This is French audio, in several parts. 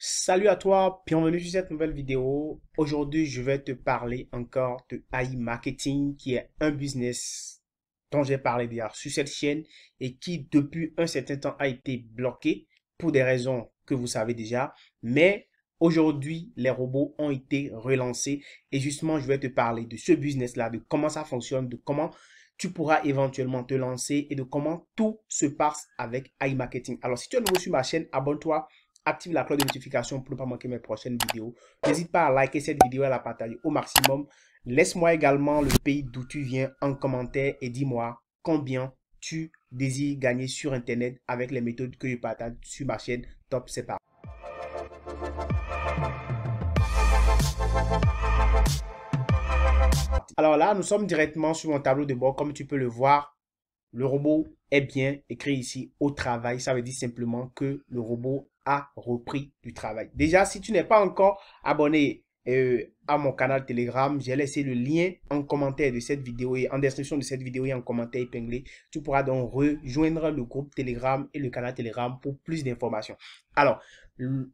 Salut à toi, bienvenue sur cette nouvelle vidéo. Aujourd'hui, je vais te parler encore de AI Marketing, qui est un business dont j'ai parlé déjà sur cette chaîne et qui, depuis un certain temps, a été bloqué pour des raisons que vous savez déjà. Mais aujourd'hui, les robots ont été relancés et justement, je vais te parler de ce business-là, de comment ça fonctionne, de comment tu pourras éventuellement te lancer et de comment tout se passe avec AI Marketing. Alors, si tu es nouveau sur ma chaîne, abonne-toi. Active la cloche de notification pour ne pas manquer mes prochaines vidéos. N'hésite pas à liker cette vidéo et à la partager au maximum. Laisse-moi également le pays d'où tu viens en commentaire et dis-moi combien tu désires gagner sur Internet avec les méthodes que je partage sur ma chaîne. Top, c'est parti. Alors là, nous sommes directement sur mon tableau de bord. Comme tu peux le voir, le robot est bien écrit ici au travail. Ça veut dire simplement que le robot a repris du travail. Déjà, si tu n'es pas encore abonné à mon canal Telegram, j'ai laissé le lien en commentaire de cette vidéo et en description de cette vidéo et en commentaire épinglé. Tu pourras donc rejoindre le groupe Telegram et le canal Telegram pour plus d'informations. Alors,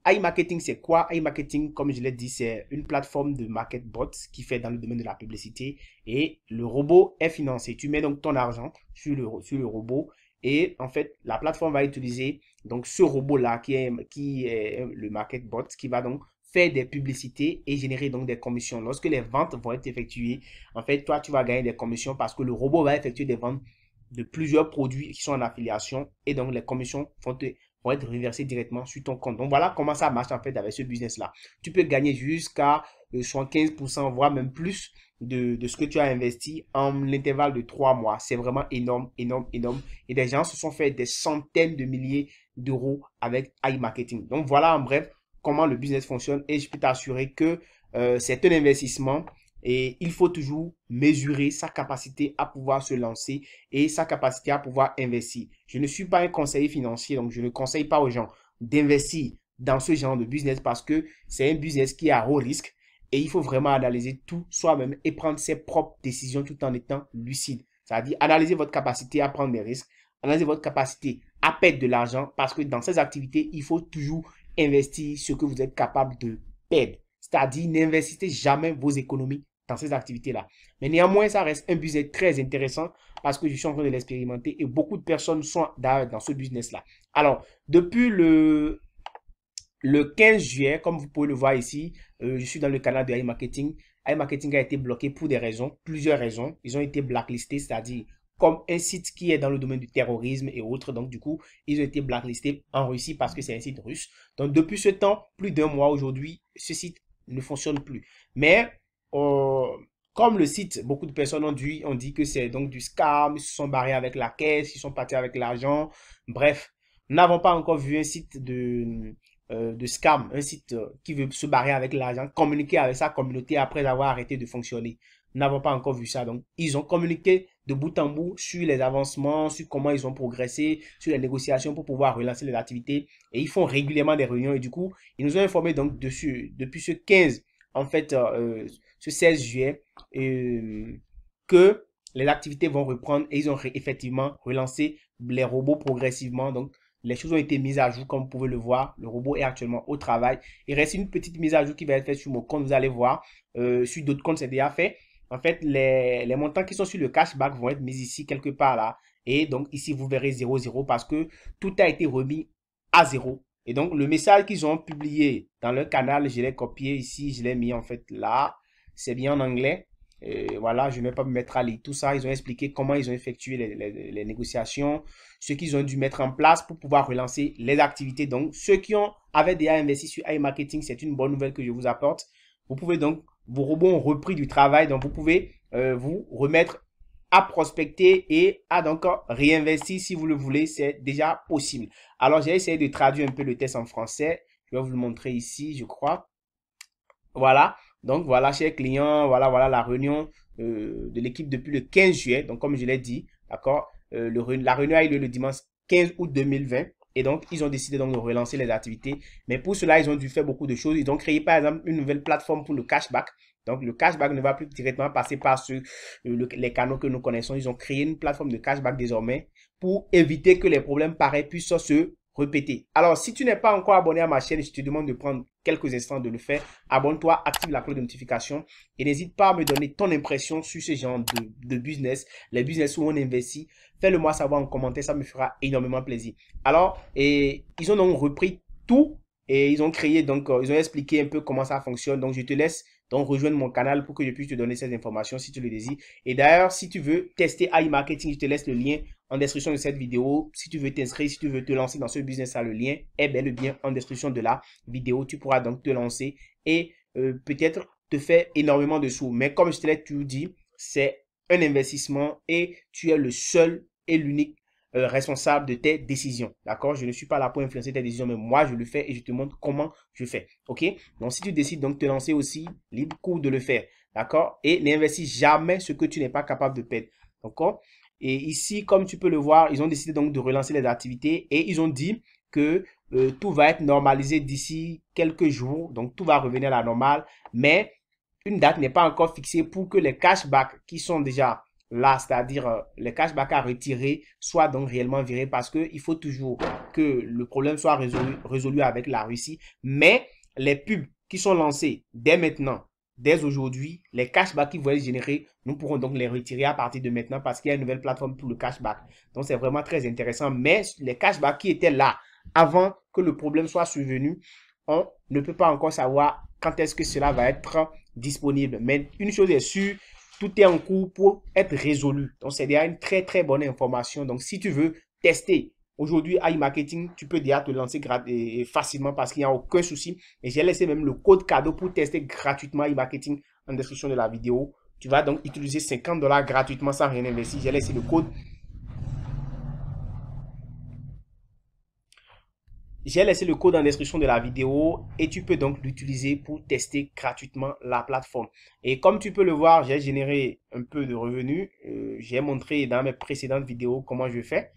iMarketing, c'est quoi? iMarketing, comme je l'ai dit, c'est une plateforme de market bots qui fait dans le domaine de la publicité et le robot est financé. Tu mets donc ton argent sur le robot et en fait, la plateforme va utiliser donc ce robot-là qui est le market bot qui va donc faire des publicités et générer donc des commissions. Lorsque les ventes vont être effectuées, en fait, toi, tu vas gagner des commissions parce que le robot va effectuer des ventes de plusieurs produits qui sont en affiliation et donc les commissions vont être reversées directement sur ton compte. Donc voilà comment ça marche en fait avec ce business-là. Tu peux gagner jusqu'à 75%, voire même plus de ce que tu as investi en l'intervalle de 3 mois. C'est vraiment énorme, énorme, énorme. Et des gens se sont fait des centaines de milliers d'euros avec iMarketing. Donc voilà en bref comment le business fonctionne et je peux t'assurer que c'est un investissement et il faut toujours mesurer sa capacité à pouvoir se lancer et sa capacité à pouvoir investir. Je ne suis pas un conseiller financier, donc je ne conseille pas aux gens d'investir dans ce genre de business parce que c'est un business qui est à haut risque et il faut vraiment analyser tout soi-même et prendre ses propres décisions tout en étant lucide. C'est-à-dire analyser votre capacité à prendre des risques, analyser votre capacité à perdre de l'argent parce que dans ces activités, il faut toujours investir ce que vous êtes capable de perdre. C'est-à-dire n'investissez jamais vos économies dans ces activités-là. Mais néanmoins, ça reste un business très intéressant parce que je suis en train de l'expérimenter et beaucoup de personnes sont dans ce business-là. Alors, depuis le 15 juillet, comme vous pouvez le voir ici, je suis dans le canal de iMarketing. iMarketing a été bloqué pour des raisons, plusieurs raisons. Ils ont été blacklistés, c'est-à-dire comme un site qui est dans le domaine du terrorisme et autres. Donc, du coup, ils ont été blacklistés en Russie parce que c'est un site russe. Donc, depuis ce temps, plus d'un mois aujourd'hui, ce site ne fonctionne plus. Mais, euh, comme le site, beaucoup de personnes ont dit que c'est donc du scam, ils se sont barrés avec la caisse, ils sont partis avec l'argent. Bref, nous n'avons pas encore vu un site de scam, un site qui veut se barrer avec l'argent, communiquer avec sa communauté après avoir arrêté de fonctionner. Nous n'avons pas encore vu ça. Donc, ils ont communiqué de bout en bout sur les avancements, sur comment ils ont progressé, sur les négociations pour pouvoir relancer les activités. Et ils font régulièrement des réunions. Et du coup, ils nous ont informé donc dessus, depuis ce 15, en fait, ce 16 juillet, que les activités vont reprendre et ils ont effectivement relancé les robots progressivement. Donc, les choses ont été mises à jour, comme vous pouvez le voir. Le robot est actuellement au travail. Il reste une petite mise à jour qui va être faite sur mon compte. Vous allez voir. Sur d'autres comptes, c'est déjà fait. En fait, les montants qui sont sur le cashback vont être mis ici, quelque part là. Et donc, ici, vous verrez 0,0 parce que tout a été remis à 0. Et donc, le message qu'ils ont publié dans leur canal, je l'ai copié ici. Je l'ai mis en fait là. C'est bien en anglais. Voilà, je ne vais pas me mettre à lire tout ça. Ils ont expliqué comment ils ont effectué les négociations, ce qu'ils ont dû mettre en place pour pouvoir relancer les activités. Donc, ceux qui avaient déjà investi sur iMarketing, c'est une bonne nouvelle que je vous apporte. Vous pouvez donc, vos robots ont repris du travail, donc vous pouvez vous remettre à prospecter et à donc réinvestir si vous le voulez. C'est déjà possible. Alors, j'ai essayé de traduire un peu le test en français. Je vais vous le montrer ici, je crois. Voilà, donc voilà, chers clients, voilà la réunion de l'équipe depuis le 15 juillet. Donc, comme je l'ai dit, d'accord, la réunion a eu lieu le dimanche 15 août 2020. Et donc, ils ont décidé donc de relancer les activités. Mais pour cela, ils ont dû faire beaucoup de choses. Ils ont créé, par exemple, une nouvelle plateforme pour le cashback. Donc, le cashback ne va plus directement passer par les canaux que nous connaissons. Ils ont créé une plateforme de cashback désormais pour éviter que les problèmes pareils puissent se répéter. Alors, si tu n'es pas encore abonné à ma chaîne, je te demande de prendre quelques instants de le faire. Abonne-toi, active la cloche de notification et n'hésite pas à me donner ton impression sur ce genre de business, les business où on investit. Fais-le moi savoir en commentaire, ça me fera énormément plaisir. Alors, ils ont donc repris tout et ils ont créé, donc, ils ont expliqué un peu comment ça fonctionne. Donc, je te laisse donc rejoindre mon canal pour que je puisse te donner ces informations si tu le désires. Et d'ailleurs, si tu veux tester iMarketing, je te laisse le lien en description de cette vidéo. Si tu veux t'inscrire, si tu veux te lancer dans ce business, le lien est bel et bien en description de la vidéo. Tu pourras donc te lancer et peut-être te faire énormément de sous. Mais comme je te l'ai toujours dit, c'est un investissement et tu es le seul et l'unique responsable de tes décisions. D'accord? Je ne suis pas là pour influencer tes décisions, mais moi, je le fais et je te montre comment je fais. OK? Donc, si tu décides donc de te lancer aussi, libre cours de le faire. D'accord? Et n'investis jamais ce que tu n'es pas capable de perdre. D'accord? Et ici, comme tu peux le voir, ils ont décidé donc de relancer les activités et ils ont dit que tout va être normalisé d'ici quelques jours. Donc, tout va revenir à la normale. Mais une date n'est pas encore fixée pour que les cashbacks qui sont déjà là, c'est-à-dire les cashbacks à retirer, soient donc réellement virés parce qu'il faut toujours que le problème soit résolu avec la Russie. Mais les pubs qui sont lancées dès maintenant, dès aujourd'hui, les cashbacks qui vont être générés, nous pourrons donc les retirer à partir de maintenant parce qu'il y a une nouvelle plateforme pour le cashback. Donc, c'est vraiment très intéressant. Mais les cashbacks qui étaient là avant que le problème soit survenu, on ne peut pas encore savoir quand est-ce que cela va être disponible. Mais une chose est sûre, tout est en cours pour être résolu. Donc, c'est déjà une très, très bonne information. Donc, si tu veux tester aujourd'hui iMarketing, tu peux déjà te lancer facilement parce qu'il n'y a aucun souci. Et j'ai laissé même le code cadeau pour tester gratuitement iMarketing en description de la vidéo. Tu vas donc utiliser 50 $ gratuitement sans rien investir. J'ai laissé le code. J'ai laissé le code en description de la vidéo et tu peux donc l'utiliser pour tester gratuitement la plateforme. Et comme tu peux le voir, j'ai généré un peu de revenus. J'ai montré dans mes précédentes vidéos comment je fais.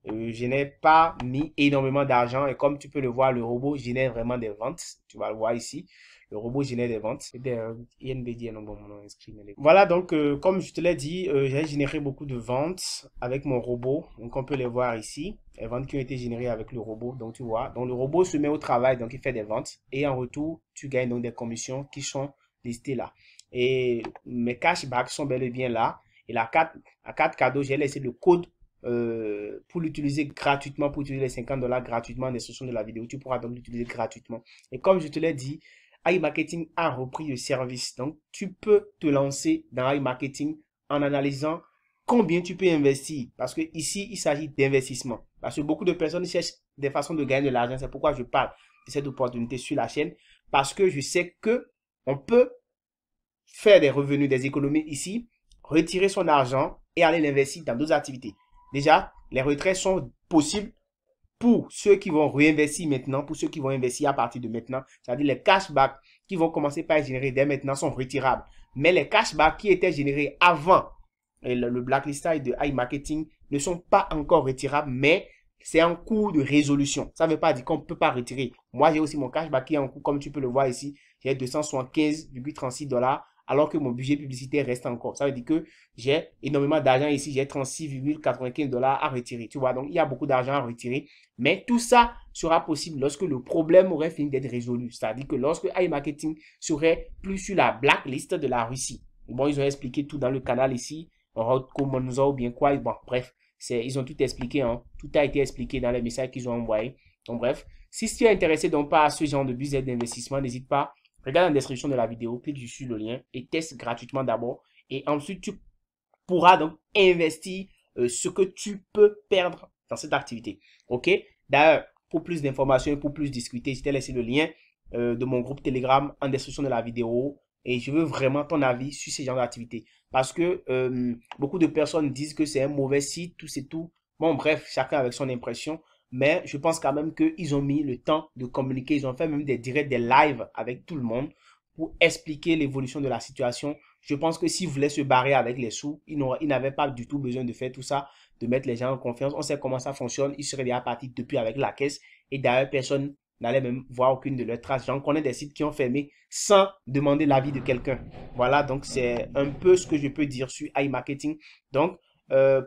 Je n'ai pas mis énormément d'argent et comme tu peux le voir, le robot génère vraiment des ventes. Tu vas le voir ici. Le robot génère des ventes. Voilà, donc comme je te l'ai dit, j'ai généré beaucoup de ventes avec mon robot. Donc on peut les voir ici. Les ventes qui ont été générées avec le robot. Donc tu vois, donc le robot se met au travail, donc il fait des ventes. Et en retour, tu gagnes donc des commissions qui sont listées là. Et mes cashbacks sont bel et bien là. Et la carte cadeau, j'ai laissé le code pour l'utiliser gratuitement, pour utiliser les 50 $ gratuitement en description de la vidéo. Tu pourras donc l'utiliser gratuitement. Et comme je te l'ai dit, iMarketing a repris le service. Donc, tu peux te lancer dans iMarketing en analysant combien tu peux investir. Parce que ici, il s'agit d'investissement. Parce que beaucoup de personnes cherchent des façons de gagner de l'argent. C'est pourquoi je parle de cette opportunité sur la chaîne. Parce que je sais que on peut faire des revenus, des économies ici, retirer son argent et aller l'investir dans d'autres activités. Déjà, les retraits sont possibles pour ceux qui vont réinvestir maintenant, pour ceux qui vont investir à partir de maintenant. C'est-à-dire les cashbacks qui vont commencer par être générés dès maintenant sont retirables. Mais les cashbacks qui étaient générés avant le blacklistage de iMarketing ne sont pas encore retirables, mais c'est en cours de résolution. Ça ne veut pas dire qu'on ne peut pas retirer. Moi, j'ai aussi mon cashback qui est en cours, comme tu peux le voir ici. J'ai 275,36 $. Alors que mon budget publicitaire reste encore. Ça veut dire que j'ai énormément d'argent ici. J'ai 36,95 $ à retirer. Tu vois, donc il y a beaucoup d'argent à retirer. Mais tout ça sera possible lorsque le problème aurait fini d'être résolu. C'est-à-dire que lorsque iMarketing serait plus sur la blacklist de la Russie. Bon, ils ont expliqué tout dans le canal ici. Comment nous a ou bien quoi. Bon, bref, ils ont tout expliqué. Hein. Tout a été expliqué dans les messages qu'ils ont envoyés. Donc, bref, si tu es intéressé donc par ce genre de business d'investissement, n'hésite pas. Regarde en description de la vidéo, clique sur le lien et teste gratuitement d'abord. Et ensuite, tu pourras donc investir ce que tu peux perdre dans cette activité. OK? D'ailleurs, pour plus d'informations et pour plus discuter, je t'ai laissé le lien de mon groupe Telegram en description de la vidéo. Et je veux vraiment ton avis sur ce genre d'activité. Parce que beaucoup de personnes disent que c'est un mauvais site, tout c'est tout. Bon, bref, chacun avec son impression. Mais je pense quand même qu'ils ont mis le temps de communiquer. Ils ont fait même des directs, des lives avec tout le monde pour expliquer l'évolution de la situation. Je pense que s'ils voulaient se barrer avec les sous, ils n'avaient pas du tout besoin de faire tout ça, de mettre les gens en confiance. On sait comment ça fonctionne. Ils seraient déjà partis depuis avec la caisse. Et d'ailleurs, personne n'allait même voir aucune de leurs traces. J'en connais des sites qui ont fermé sans demander l'avis de quelqu'un. Voilà, donc c'est un peu ce que je peux dire sur iMarketing. Donc,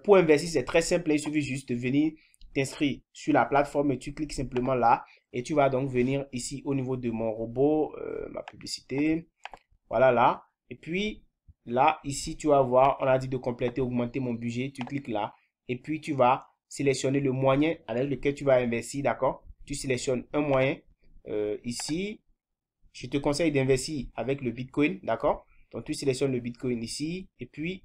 pour investir, c'est très simple. Il suffit juste de venir t'inscris sur la plateforme et tu cliques simplement là. Et tu vas donc venir ici au niveau de mon robot, ma publicité. Voilà là. Et puis là, ici, tu vas voir, on a dit de compléter, augmenter mon budget. Tu cliques là. Et puis tu vas sélectionner le moyen avec lequel tu vas investir, d'accord? Tu sélectionnes un moyen ici. Je te conseille d'investir avec le Bitcoin, d'accord? Donc tu sélectionnes le Bitcoin ici. Et puis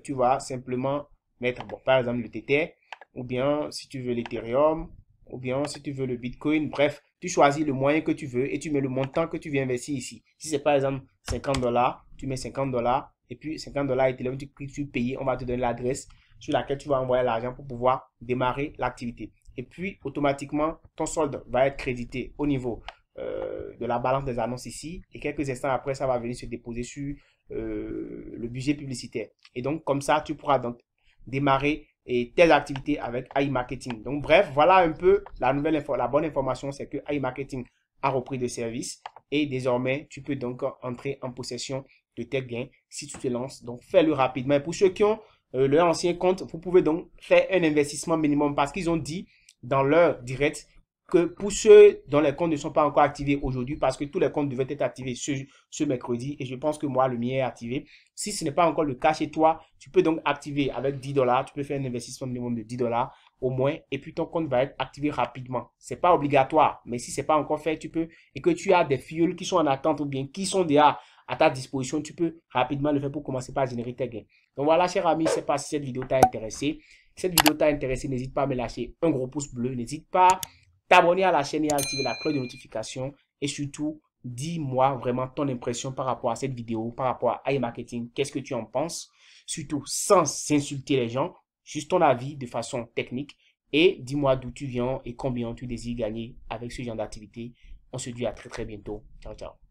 tu vas simplement mettre, bon, par exemple, le Tether. Ou bien si tu veux l'Ethereum. Ou bien si tu veux le Bitcoin. Bref, tu choisis le moyen que tu veux et tu mets le montant que tu veux investir ici. Si c'est par exemple 50 $, tu mets 50 $. Et puis 50 $ Ethereum, tu cliques sur payer. On va te donner l'adresse sur laquelle tu vas envoyer l'argent pour pouvoir démarrer l'activité. Et puis automatiquement, ton solde va être crédité au niveau de la balance des annonces ici. Et quelques instants après, ça va venir se déposer sur le budget publicitaire. Et donc, comme ça, tu pourras donc démarrer tes activités avec iMarketing. Donc, bref, voilà un peu la bonne information, c'est que iMarketing a repris de service et désormais, tu peux donc entrer en possession de tes gains si tu te lances. Donc, fais-le rapidement. Et pour ceux qui ont leur ancien compte, vous pouvez donc faire un investissement minimum parce qu'ils ont dit dans leur direct que pour ceux dont les comptes ne sont pas encore activés aujourd'hui, parce que tous les comptes devaient être activés ce mercredi, et je pense que moi, le mien est activé. Si ce n'est pas encore le cas chez toi, tu peux donc activer avec 10 $, tu peux faire un investissement minimum de 10 $ au moins, et puis ton compte va être activé rapidement. C'est pas obligatoire, mais si c'est pas encore fait, tu peux, et que tu as des fioles qui sont en attente ou bien qui sont déjà à ta disposition, tu peux rapidement le faire pour commencer par générer tes gains. Donc voilà, cher ami, je ne sais pas si cette vidéo t'a intéressé. Si cette vidéo t'a intéressé, n'hésite pas à me lâcher un gros pouce bleu, n'hésite pas t'abonner à la chaîne et à activer la cloche de notification. Et surtout, dis-moi vraiment ton impression par rapport à cette vidéo, par rapport à iMarketing. Qu'est-ce que tu en penses? Surtout, sans insulter les gens, juste ton avis de façon technique. Et dis-moi d'où tu viens et combien tu désires gagner avec ce genre d'activité. On se dit à très très bientôt. Ciao, ciao.